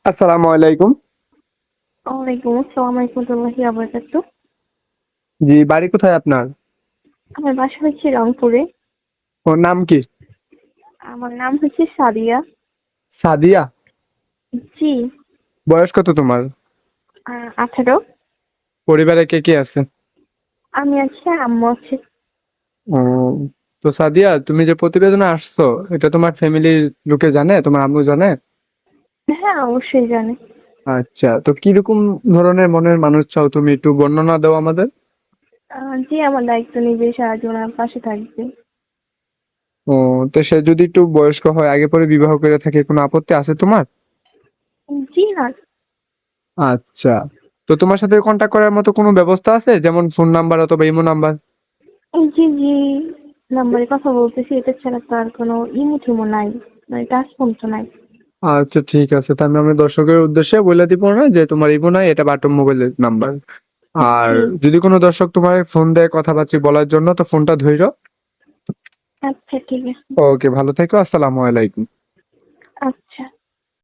আসসালামু আলাইকুম। ওয়ালাইকুম আসসালাম রাহমাতুল্লাহি ওয়া বারাকাতুহু। জি, বাড়ি কোথায় আপনার? আমার বাসা হচ্ছে রংপুরে। ওর নাম কি? আমার নাম হচ্ছে সাদিয়া। সাদিয়া। জি। বয়স কত তোমার? 18। পরিবারে কে কে আছে? আমি আছি, আম্মু আছে। ও, তো সাদিয়া, তুমি যে প্রতিবেদনে আসছো, এটা তোমার ফ্যামিলির লোকে জানে, তোমার আম্মু জানে? হ্যাঁ, অবশ্যই জানে। আচ্ছা, তো কিরকম ধরনের মনের মানুষ চাও তুমি, একটু বর্ণনা দাও আমাদের। জি, আমার দায়িত্ব নিবে, সারা জীবন আমার পাশে থাকবে। ও, তো সে যদি একটু বয়স্ক হয়, আগে পরে বিবাহ করে থাকে, কোনো আপত্তি আছে তোমার? জি না। আচ্ছা, তো তোমার সাথে কন্ট্যাক্ট করার মতো কোনো ব্যবস্থা আছে, যেমন ফোন নাম্বার অথবা ইমো নাম্বার? জি জি, নাম্বারে কথা বলতেছি, এটা ছাড়া তো আর কোনো ইমো টিমো নাই, মানে টাচ ফোন তো নাই। আচ্ছা, ঠিক আছে, তাহলে আমি দর্শকের উদ্দেশ্যে বলে দিব না যে তোমার ইমো নাই, এটা বাটন মোবাইলের নাম্বার। আর জি। যদি কোনো দর্শক তোমার ফোন দেয় কথাবার্তা বলার জন্য, তো ফোনটা ধইরো। আচ্ছা, ঠিক আছে। ওকে, ভালো থেকো, আসসালামু আলাইকুম। আচ্ছা।